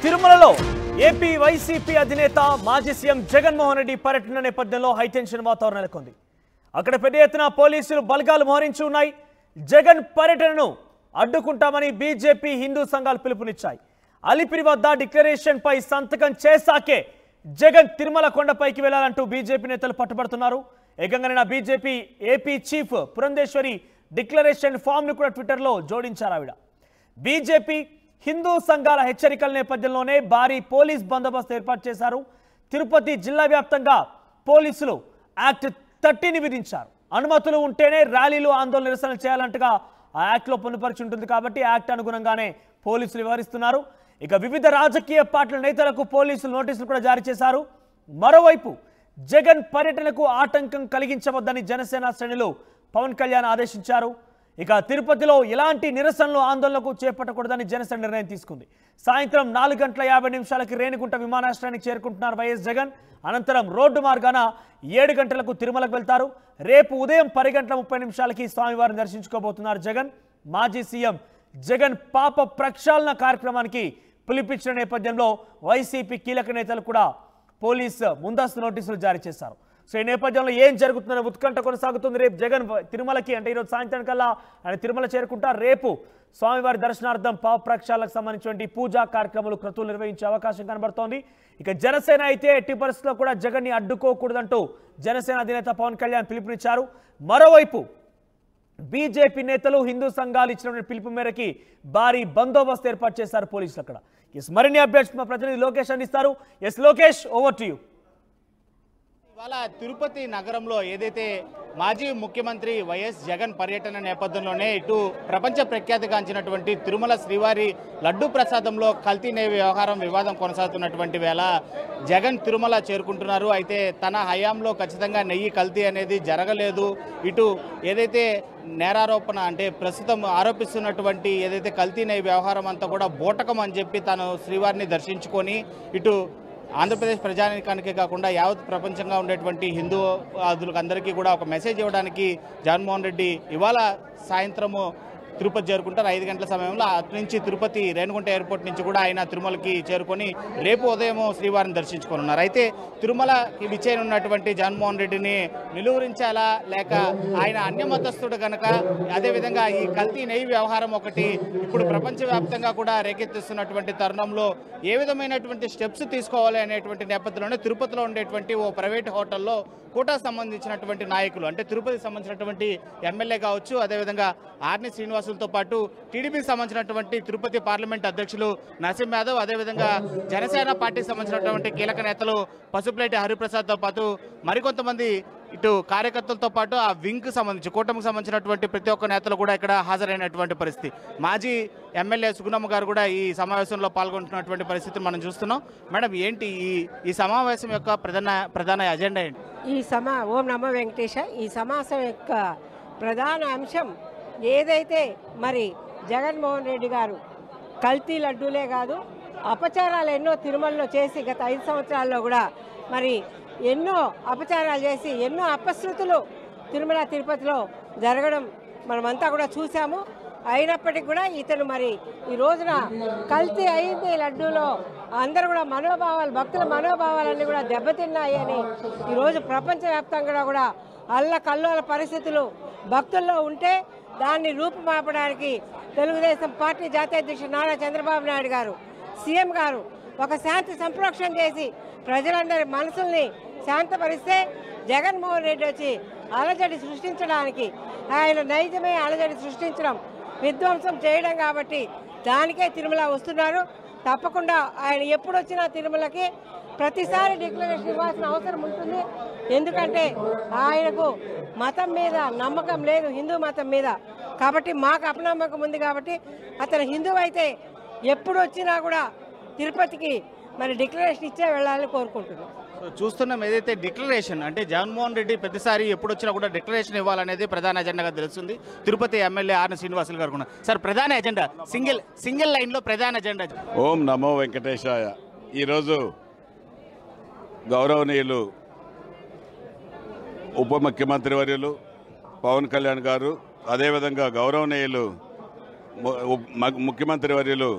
తిరుమలలో AP YCP అధినేత మాజీ సీఎం జగన్మోహన్ రెడ్డి పర్యటన నేపథ్యంలో హైటెన్షన్ వాతావరణం నెలకొంది. అక్కడ పెద్ద ఎత్తున పోలీసులు బలగాలు మోహరించి ఉన్నాయి. జగన్ పర్యటనను అడ్డుకుంటామని బీజేపీ హిందూ సంఘాలు పిలుపునిచ్చాయి. అలిపిరి వద్ద డిక్లరేషన్ పై సంతకం చేశాకే జగన్ తిరుమల కొండపైకి వెళ్లాలంటూ బీజేపీ నేతలు పట్టుబడుతున్నారు. ఏకంగా BJP AP chief Purandeswari declaration form ను కూడా ట్విట్టర్లో జోడించారు. ఆవిడ బీజేపీ హిందూ సంఘాల హెచ్చరికల నేపథ్యంలోనే భారీ పోలీస్ బందోబస్తు ఏర్పాటు చేశారు. తిరుపతి జిల్లా వ్యాప్తంగా పోలీసులు యాక్ట్ 30ని విధించారు. అనుమతులు ఉంటేనే ర్యాలీలు ఆందోళన నిరసనలు చేయాలంటగా ఆ యాక్ట్లో పొందుపరిచి ఉంటుంది. కాబట్టి యాక్ట్ అనుగుణంగానే పోలీసులు వ్యవహరిస్తున్నారు. ఇక వివిధ రాజకీయ పార్టీల నేతలకు పోలీసులు నోటీసులు కూడా జారీ చేశారు. మరోవైపు జగన్ పర్యటనకు ఆటంకం కలిగించవద్దని జనసేన శ్రేణులు పవన్ కళ్యాణ్ ఆదేశించారు. ఇక తిరుపతిలో ఎలాంటి నిరసనలు ఆందోళనకు చేపట్టకూడదని జనసేన నిర్ణయం తీసుకుంది. సాయంత్రం 4:50 రేణిగుంట విమానాశ్రయానికి చేరుకుంటున్నారు వైఎస్ జగన్. అనంతరం రోడ్డు మార్గాన 7 గంటలకు తిరుమలకు వెళ్తారు. రేపు ఉదయం 10:30 స్వామివారిని దర్శించుకోబోతున్నారు జగన్. మాజీ సీఎం జగన్ పాప ప్రక్షాళన కార్యక్రమానికి పిలిపించిన నేపథ్యంలో వైసీపీ కీలక నేతలు కూడా పోలీసు ముందస్తు నోటీసులు జారీ చేశారు. సో ఈ నేపథ్యంలో ఏం జరుగుతుందనే ఉత్కంఠ కొనసాగుతుంది. రేపు జగన్ తిరుమలకి అంటే ఈరోజు సాయంత్రం కల్లా ఆయన తిరుమల చేరుకుంటారు. రేపు స్వామివారి దర్శనార్థం పాప ప్రక్షాళనకు సంబంధించినటువంటి పూజా కార్యక్రమాలు క్రతువులు నిర్వహించే అవకాశం కనబడుతోంది. ఇక జనసేన అయితే ఎట్టి పరిస్థితుల్లో కూడా జగన్ని అడ్డుకోకూడదంటూ జనసేన అధినేత పవన్ కళ్యాణ్ పిలుపునిచ్చారు. మరోవైపు బీజేపీ నేతలు హిందూ సంఘాలు ఇచ్చిన పిలుపు మేరకి భారీ బందోబస్తు ఏర్పాటు చేశారు పోలీసులు. అక్కడ మరిన్ని అప్డేట్స్ మా ప్రతినిధి లోకేష్ అందిస్తారు. Lokesh, over to you. ఇవాళ తిరుపతి నగరంలో ఏదైతే మాజీ ముఖ్యమంత్రి వైఎస్ జగన్ పర్యటన నేపథ్యంలోనే ఇటు ప్రపంచ ప్రఖ్యాతిగాంచినటువంటి తిరుమల శ్రీవారి లడ్డు ప్రసాదంలో కల్తీ నెయ్యి వ్యవహారం వివాదం కొనసాగుతున్నటువంటి వేళ జగన్ తిరుమల చేరుకుంటున్నారు. అయితే తన హయాంలో ఖచ్చితంగా నెయ్యి కల్తీ అనేది జరగలేదు. ఇటు ఏదైతే నేరారోపణ అంటే ప్రస్తుతం ఆరోపిస్తున్నటువంటి ఏదైతే కల్తీ నెయ్యి వ్యవహారం అంతా కూడా బోటకం అని చెప్పి తాను శ్రీవారిని దర్శించుకొని ఇటు ఆంధ్రప్రదేశ్ ప్రజానికానికే కాకుండా యావత్ ప్రపంచంగా ఉండేటువంటి హిందూ అందరికీ కూడా ఒక మెసేజ్ ఇవ్వడానికి జగన్మోహన్ రెడ్డి ఇవాళ సాయంత్రము తిరుపతి చేరుకుంటారు. 5 గంటల సమయంలో అటు నుంచి తిరుపతి రేణిగుంట ఎయిర్పోర్ట్ నుంచి కూడా ఆయన తిరుమలకి చేరుకొని రేపు ఉదయం శ్రీవారిని దర్శించుకోనున్నారు. అయితే తిరుమలకి విచ్చేయనున్నటువంటి జగన్మోహన్ రెడ్డిని నిలువరించాలా లేక ఆయన అన్యమతస్థుడు కనుక అదేవిధంగా ఈ కల్తీ నెయ్యి వ్యవహారం ఒకటి ఇప్పుడు ప్రపంచవ్యాప్తంగా కూడా రేకెత్తిస్తున్నటువంటి తరుణంలో ఏ విధమైనటువంటి స్టెప్స్ తీసుకోవాలి అనేటువంటి నేపథ్యంలోనే తిరుపతిలో ఉండేటువంటి ఓ ప్రైవేట్ హోటల్లో కోటాకు సంబంధించినటువంటి నాయకులు అంటే తిరుపతికి సంబంధించినటువంటి ఎమ్మెల్యే కావచ్చు, అదేవిధంగా ఆర్ని శ్రీనివాసులతో పాటు టీడీపీకి సంబంధించినటువంటి తిరుపతి పార్లమెంట్ అధ్యక్షులు నరసింహ యాదవ్, అదేవిధంగా జనసేన పార్టీకి సంబంధించినటువంటి కీలక నేతలు పసుపులేటి హరిప్రసాద్తో పాటు మరికొంతమంది ఇటు కార్యకర్తలతో పాటు ఆ వింగ్కి సంబంధించి కూటమికి సంబంధించినటువంటి ప్రతి ఒక్క నేతలు కూడా ఇక్కడ హాజరైనటువంటి పరిస్థితి. మాజీ ఎమ్మెల్యే సుగుణమ్మ గారు కూడా ఈ సమావేశంలో పాల్గొంటున్నటువంటి పరిస్థితిని మనం చూస్తున్నాం. మేడం, ఏంటి ఈ సమావేశం యొక్క ప్రధాన అజెండా ఏంటి? ఓం నమో వెంకటేశ. ఈ సమావేశం యొక్క ప్రధాన అంశం ఏదైతే మరి జగన్మోహన్ రెడ్డి గారు కల్తీ లడ్డూలే కాదు అపచారాలు ఎన్నో తిరుమలలో చేసి గత 5 సంవత్సరాల్లో కూడా మరి ఎన్నో అపచారాలు చేసి ఎన్నో అపశృతులు తిరుమల తిరుపతిలో జరగడం మనమంతా కూడా చూసాము. అయినప్పటికీ కూడా ఇతను మరి ఈ రోజున కల్తీ అయింది లడ్డూలో అందరూ కూడా భక్తుల మనోభావాలన్నీ కూడా దెబ్బతిన్నాయి అని ఈరోజు ప్రపంచవ్యాప్తంగా కూడా అల్లకల్లోల పరిస్థితులు భక్తుల్లో ఉంటే దాన్ని రూపుమాపడానికి తెలుగుదేశం పార్టీ జాతీయ అధ్యక్షుడు నారా చంద్రబాబు నాయుడు గారు సీఎం గారు ఒక శాంతి సంప్రోక్షణ చేసి ప్రజలందరి మనసుల్ని శాంతపరిస్తే జగన్మోహన్ రెడ్డి వచ్చి అలజడి సృష్టించడానికి ఆయన నైజమే అలజడి సృష్టించడం విధ్వంసం చేయడం కాబట్టి దానికే తిరుమల వస్తున్నారు. తప్పకుండా ఆయన ఎప్పుడు వచ్చినా తిరుమలకి ప్రతిసారి డిక్లరేషన్ ఇవ్వాల్సిన అవసరం ఉంటుంది. ఎందుకంటే ఆయనకు మతం మీద నమ్మకం లేదు, హిందూ మతం మీద. కాబట్టి మాకు అపనమ్మకం ఉంది కాబట్టి అతను హిందువు అయితే ఎప్పుడు వచ్చినా కూడా తిరుపతికి మరి డిక్లరేషన్ ఇచ్చే వెళ్ళాలని కోరుకుంటున్నాం. చూస్తున్నాం ఏదైతే డిక్లరేషన్ అంటే జగన్మోహన్ రెడ్డి ప్రతిసారి ఎప్పుడు వచ్చినా కూడా డిక్లరేషన్ ఇవ్వాలనేది ప్రధాన ఎజెండాగా తెలుస్తుంది. తిరుపతి ఎమ్మెల్యే ఆర్ని శ్రీనివాసులు గారు కూడా సార్ ప్రధాన ఎజెండా సింగిల్ లైన్లో ప్రధాన ఎజెండా. ఓం నమో వెంకటేశాయ. ఈరోజు గౌరవనీయులు ఉప ముఖ్యమంత్రి వర్యులు పవన్ కళ్యాణ్ గారు, అదేవిధంగా గౌరవనీయులు ముఖ్యమంత్రి వర్యులు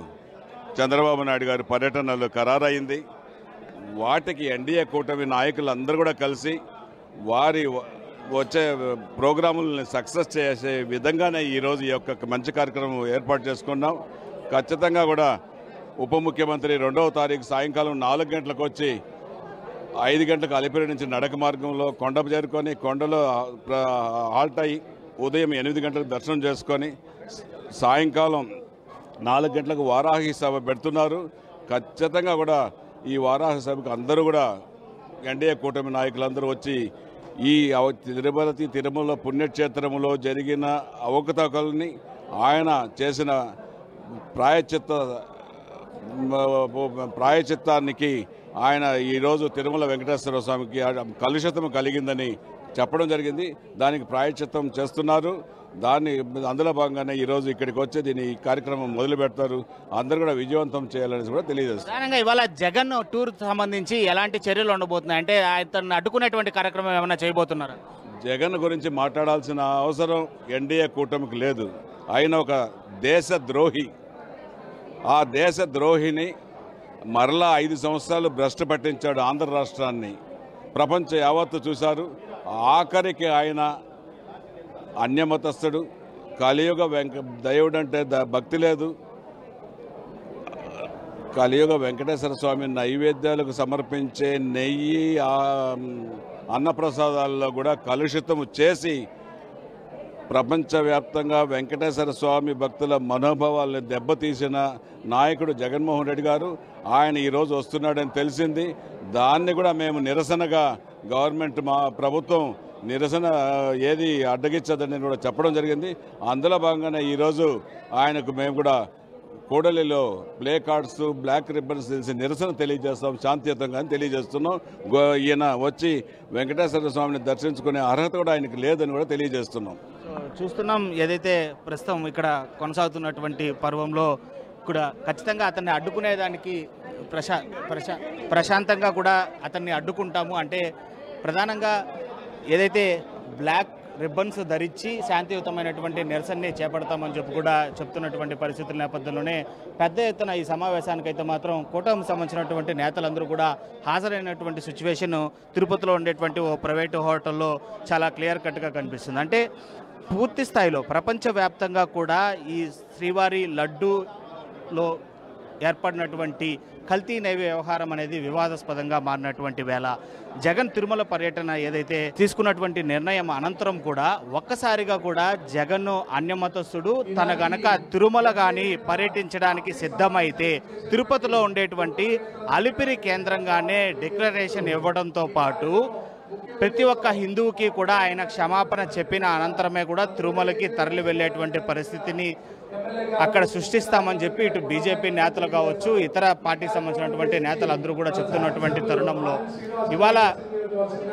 చంద్రబాబు నాయుడు గారి పర్యటనలో ఖరారైంది. వాటికి ఎన్డీఏ కూటమి నాయకులందరూ కూడా కలిసి వారి వచ్చే ప్రోగ్రాములను సక్సెస్ చేసే విధంగానే ఈరోజు ఈ యొక్క మంచి కార్యక్రమం ఏర్పాటు చేసుకున్నాం. ఖచ్చితంగా కూడా ఉప ముఖ్యమంత్రి 2వ తారీఖు సాయంకాలం 4 గంటలకు వచ్చి 5 గంటలకు అలిపిరి నుంచి నడక మార్గంలో కొండకు చేరుకొని కొండలో హాల్ట్ అయ్యి ఉదయం 8 గంటలకు దర్శనం చేసుకొని సాయంకాలం 4 గంటలకు వారాహి సభ పెడుతున్నారు. ఖచ్చితంగా కూడా ఈ వారాహి సభకు అందరూ కూడా ఎన్డీఏ కూటమి నాయకులందరూ వచ్చి ఈ తిరుమల పుణ్యక్షేత్రంలో జరిగిన అవకతవకల్ని ఆయన చేసిన ప్రాయచిత్తానికి ఆయన ఈరోజు తిరుమల వెంకటేశ్వర స్వామికి కలుషితం కలిగిందని చెప్పడం జరిగింది. దానికి ప్రాయచిత్తం చేస్తున్నారు. అందులో భాగంగానే ఈరోజు ఇక్కడికి వచ్చి దీని కార్యక్రమం మొదలు పెడతారు. అందరూ కూడా విజయవంతం చేయాలని కూడా తెలియజేస్తారు. ప్రధానంగా ఇవాళ జగన్ టూర్ సంబంధించి ఎలాంటి చర్యలు ఉండబోతున్నాయి అంటే అతన్ని అడ్డుకునేటువంటి కార్యక్రమం ఏమైనా చేయబోతున్నారా? జగన్ గురించి మాట్లాడాల్సిన అవసరం ఎన్డీఏ కూటమికి లేదు. ఆయన ఒక దేశద్రోహి. ఆ దేశద్రోహిని మరలా 5 సంవత్సరాలు భ్రష్టు పట్టించాడు ఆంధ్ర రాష్ట్రాన్ని. ప్రపంచం యావత్తు చూశారు. ఆఖరికి ఆయన అన్యమతస్థుడు. కలియుగ దేవుడు అంటే భక్తి లేదు. కలియుగ వెంకటేశ్వర స్వామి నైవేద్యాలకు సమర్పించే నెయ్యి అన్నప్రసాదాల్లో కూడా కలుషితము చేసి ప్రపంచవ్యాప్తంగా వెంకటేశ్వర స్వామి భక్తుల మనోభావాలను దెబ్బతీసిన నాయకుడు జగన్మోహన్ రెడ్డి గారు. ఆయన ఈరోజు వస్తున్నాడని తెలిసింది. దాన్ని కూడా మేము నిరసనగా గవర్నమెంట్ మా ప్రభుత్వం నిరసన ఏది అడ్డగించదని కూడా చెప్పడం జరిగింది. అందులో భాగంగానే ఈరోజు ఆయనకు మేము కూడా కోడలిలో ప్లే కార్డ్స్ బ్లాక్ రిబ్బన్స్ తెలిసి నిరసన తెలియజేస్తాం. శాంతియుతంగా తెలియజేస్తున్నాం. ఈయన వచ్చి వెంకటేశ్వర స్వామిని దర్శించుకునే అర్హత కూడా ఆయనకు లేదని కూడా తెలియజేస్తున్నాం. చూస్తున్నాం ఏదైతే ప్రస్తుతం ఇక్కడ కొనసాగుతున్నటువంటి పర్వంలో కూడా ఖచ్చితంగా అతన్ని అడ్డుకునేదానికి ప్రశాంతంగా కూడా అతన్ని అడ్డుకుంటాము అంటే ప్రధానంగా ఏదైతే బ్లాక్ రిబ్బన్స్ ధరించి శాంతియుతమైనటువంటి నిరసనని చేపడతామని చెప్పి కూడా చెప్తున్నటువంటి పరిస్థితుల నేపథ్యంలోనే పెద్ద ఎత్తున ఈ సమావేశానికైతే మాత్రం కూటమికి సంబంధించినటువంటి నేతలందరూ కూడా హాజరైనటువంటి సిచ్యువేషన్ తిరుపతిలో ఉండేటువంటి ఓ ప్రైవేటు హోటల్లో చాలా క్లియర్ కట్గా కనిపిస్తుంది. అంటే పూర్తి స్థాయిలో ప్రపంచవ్యాప్తంగా కూడా ఈ శ్రీవారి లడ్డూలో ఏర్పడినటువంటి కల్తీ నైవేద్య వ్యవహారం అనేది వివాదాస్పదంగా మారినటువంటి వేళ జగన్ తిరుమల పర్యటన ఏదైతే తీసుకున్నటువంటి నిర్ణయం అనంతరం కూడా ఒక్కసారిగా కూడా జగన్ అన్యమతస్థుడు తన గనక తిరుమల కానీ పర్యటించడానికి సిద్ధమైతే తిరుపతిలో ఉండేటువంటి అలిపిరి కేంద్రంగానే డిక్లరేషన్ ఇవ్వడంతో పాటు ప్రతి ఒక్క హిందువుకి కూడా ఆయన క్షమాపణ చెప్పిన అనంతరమే కూడా తిరుమలకి తరలి వెళ్ళేటువంటి పరిస్థితిని అక్కడ సృష్టిస్తామని చెప్పి ఇటు బీజేపీ నేతలు కావచ్చు ఇతర పార్టీకి సంబంధించినటువంటి నేతలు అందరూ కూడా చెప్తున్నటువంటి తరుణంలో ఇవాళ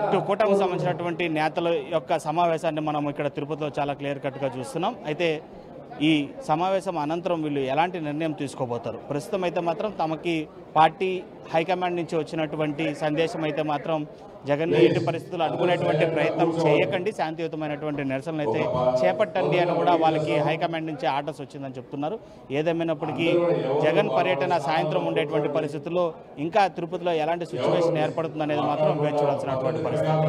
ఇటు కూటమికి సంబంధించినటువంటి నేతల యొక్క సమావేశాన్ని మనం ఇక్కడ తిరుపతిలో చాలా క్లియర్ కట్గా చూస్తున్నాం. అయితే ఈ సమావేశం అనంతరం వీళ్ళు ఎలాంటి నిర్ణయం తీసుకోబోతారు? ప్రస్తుతం అయితే మాత్రం తమకి పార్టీ హైకమాండ్ నుంచి వచ్చినటువంటి సందేశం అయితే మాత్రం జగన్ ఎట్టి పరిస్థితులు అడ్డుకునేటువంటి ప్రయత్నం చేయకండి, శాంతియుతమైనటువంటి నిరసనలు అయితే చేపట్టండి అని కూడా వాళ్ళకి హైకమాండ్ నుంచి ఆర్డర్స్ వచ్చిందని చెప్తున్నారు. ఏదేమైనప్పటికీ జగన్ పర్యటన సాయంత్రం ఉండేటువంటి పరిస్థితుల్లో ఇంకా తిరుపతిలో ఎలాంటి సిచ్యువేషన్ ఏర్పడుతుంది అనేది మాత్రం వేచి చూడాల్సినటువంటి పరిస్థితి.